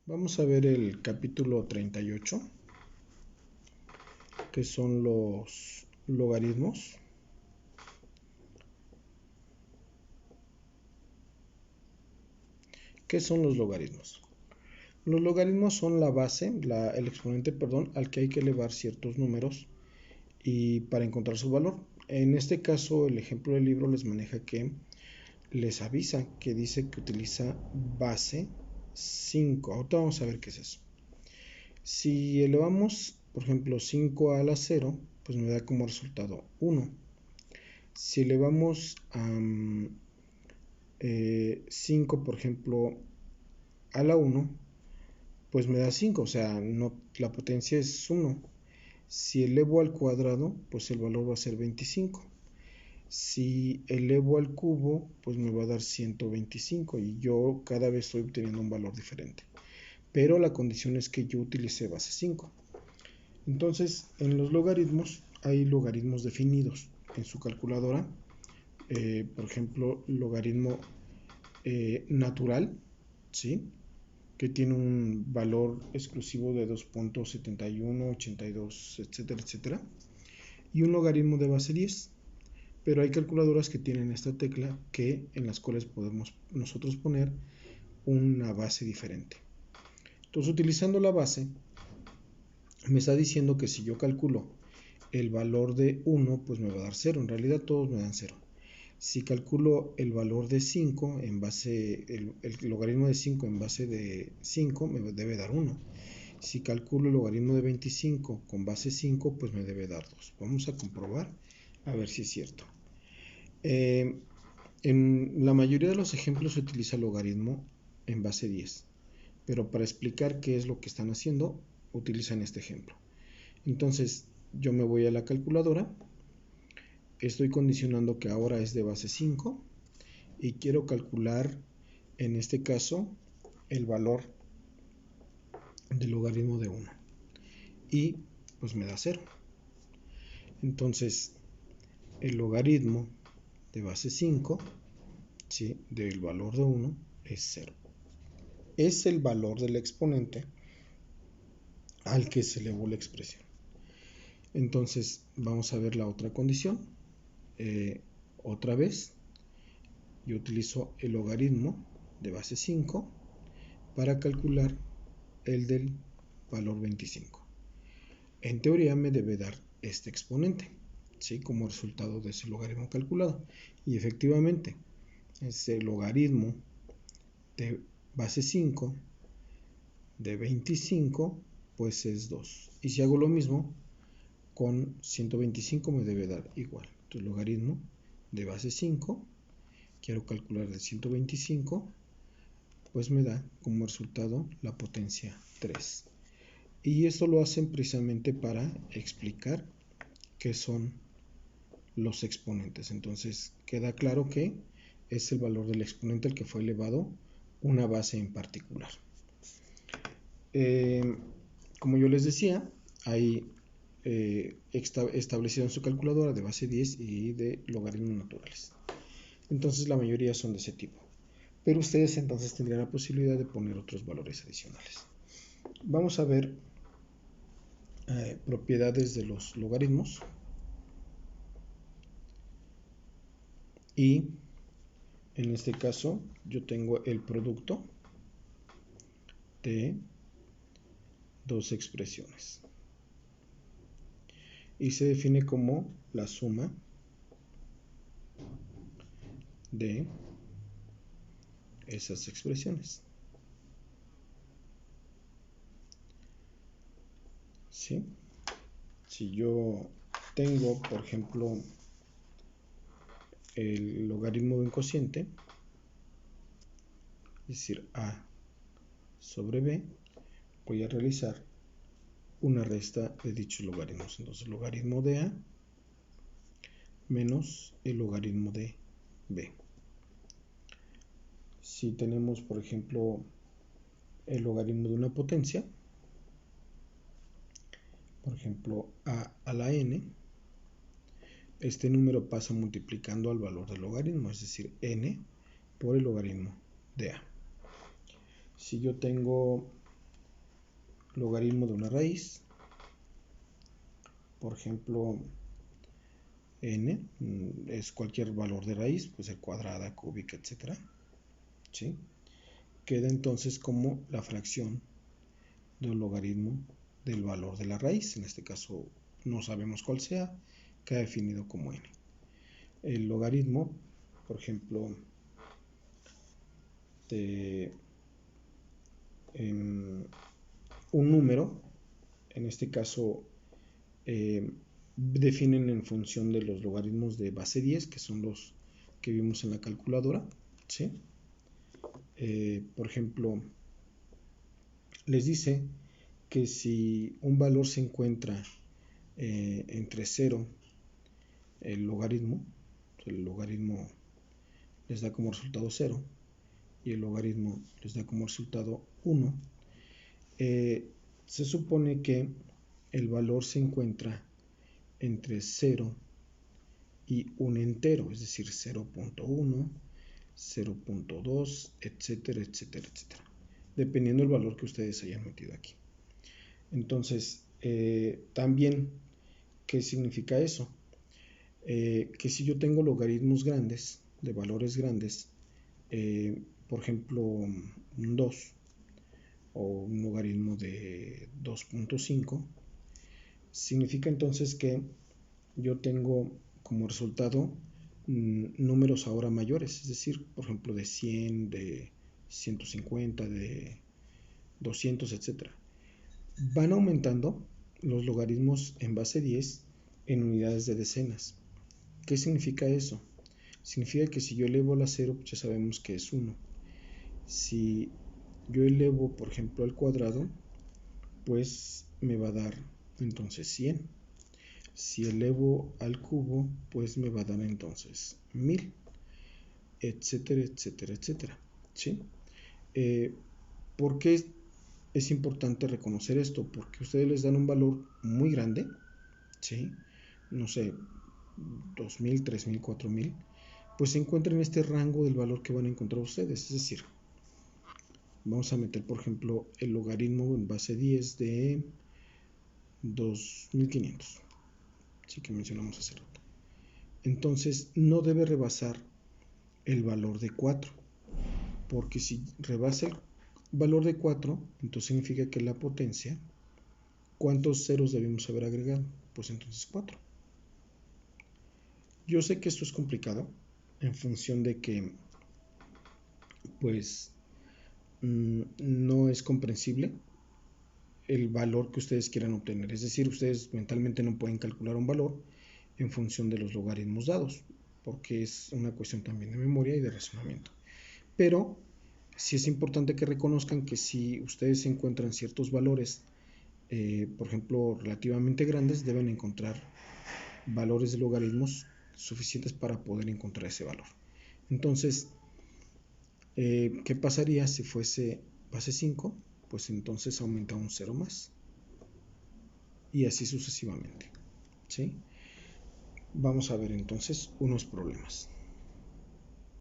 Vamos a ver el capítulo 38, que son los logaritmos. ¿Qué son los logaritmos? Los logaritmos son la base, el exponente, al que hay que elevar ciertos números y para encontrar su valor. En este caso, el ejemplo del libro les maneja que les avisa que dice que utiliza base 5. Ahorita vamos a ver qué es eso. Si elevamos, por ejemplo, 5 a la 0, pues me da como resultado 1. Si elevamos a 5, por ejemplo, a la 1, pues me da 5, o sea, no, la potencia es 1. Si elevo al cuadrado, pues el valor va a ser 25. Si elevo al cubo, pues me va a dar 125 y yo cada vez estoy obteniendo un valor diferente. Pero la condición es que yo utilicé base 5. Entonces, en los logaritmos hay logaritmos definidos en su calculadora. Por ejemplo, logaritmo natural, ¿sí?, que tiene un valor exclusivo de 2.71, 82, etcétera, etcétera. Y un logaritmo de base 10. Pero hay calculadoras que tienen esta tecla en las cuales podemos nosotros poner una base diferente. Entonces, utilizando la base, me está diciendo que si yo calculo el valor de 1, pues me va a dar 0. En realidad todos me dan 0. Si calculo el valor de 5 en base, el logaritmo de 5 en base de 5, me debe dar 1. Si calculo el logaritmo de 25 con base 5, pues me debe dar 2. Vamos a comprobar a ver si es cierto. En la mayoría de los ejemplos se utiliza el logaritmo en base 10, pero para explicar qué es lo que están haciendo, utilizan este ejemplo. Entonces, yo me voy a la calculadora, estoy condicionando que ahora es de base 5 y quiero calcular, en este caso, el valor del logaritmo de 1 y pues me da 0. Entonces, el logaritmo de base 5, ¿sí?, del valor de 1 es 0. Es el valor del exponente al que se elevó la expresión. Entonces, vamos a ver la otra condición. Otra vez, yo utilizo el logaritmo de base 5 para calcular el del valor 25. En teoría me debe dar este exponente, ¿sí?, como resultado de ese logaritmo calculado. Y efectivamente, ese logaritmo de base 5 de 25, pues es 2. Y si hago lo mismo con 125, me debe dar igual. Entonces, logaritmo de base 5, quiero calcular de 125, pues me da como resultado la potencia 3. Y esto lo hacen precisamente para explicar qué son los exponentes. Entonces, queda claro que es el valor del exponente al que fue elevado una base en particular. Como yo les decía, hay establecido en su calculadora de base 10 y de logaritmos naturales. Entonces, la mayoría son de ese tipo. Pero ustedes entonces tendrían la posibilidad de poner otros valores adicionales. Vamos a ver propiedades de los logaritmos. Y en este caso yo tengo el producto de dos expresiones. Y se define como la suma de esas expresiones. ¿Sí? Si yo tengo, por ejemplo, el logaritmo de un cociente, es decir, a sobre b, voy a realizar una resta de dichos logaritmos. Entonces, el logaritmo de a menos el logaritmo de b. Si tenemos, por ejemplo, el logaritmo de una potencia, por ejemplo, a la n, este número pasa multiplicando al valor del logaritmo, es decir, n por el logaritmo de a. Si yo tengo logaritmo de una raíz, por ejemplo, n es cualquier valor de raíz, puede ser cuadrada, cúbica, etc. ¿Sí? Queda entonces como la fracción del logaritmo del valor de la raíz. En este caso no sabemos cuál sea, queda definido como n. El logaritmo, por ejemplo, de un número, en este caso definen en función de los logaritmos de base 10, que son los que vimos en la calculadora, ¿sí? Por ejemplo, les dice que si un valor se encuentra entre 0, el logaritmo les da como resultado 0 y el logaritmo les da como resultado 1, se supone que el valor se encuentra entre 0 y un entero, es decir, 0.1, 0.2, etcétera, etcétera, etcétera, dependiendo del valor que ustedes hayan metido aquí. Entonces, también, ¿qué significa eso? Que si yo tengo logaritmos grandes, de valores grandes, por ejemplo, un 2 o un logaritmo de 2.5, significa entonces que yo tengo como resultado números ahora mayores, es decir, por ejemplo, de 100, de 150, de 200, etc. Van aumentando los logaritmos en base 10 en unidades de decenas. ¿Qué significa eso? Significa que si yo elevo la 0, pues ya sabemos que es 1. Si yo elevo, por ejemplo, al cuadrado, pues me va a dar entonces 100. Si elevo al cubo, pues me va a dar entonces 1000, etcétera, etcétera, etcétera. ¿Sí? ¿Por qué es importante reconocer esto? Porque ustedes les dan un valor muy grande, ¿sí? No sé, 2000, 3000, 4000, pues se encuentra en este rango del valor que van a encontrar ustedes. Es decir, vamos a meter, por ejemplo, el logaritmo en base 10 de 2500, así que mencionamos hace rato. Entonces, no debe rebasar el valor de 4, porque si rebasa el valor de 4, entonces significa que la potencia, ¿cuántos ceros debemos haber agregado? Pues entonces 4. Yo sé que esto es complicado en función de que pues no es comprensible el valor que ustedes quieran obtener. Es decir, ustedes mentalmente no pueden calcular un valor en función de los logaritmos dados, porque es una cuestión también de memoria y de razonamiento. Pero sí es importante que reconozcan que si ustedes encuentran ciertos valores, por ejemplo, relativamente grandes, deben encontrar valores de logaritmos suficientes para poder encontrar ese valor. Entonces, ¿qué pasaría si fuese base 5? Pues entonces aumenta un 0 más. Y así sucesivamente. ¿Sí? Vamos a ver entonces unos problemas.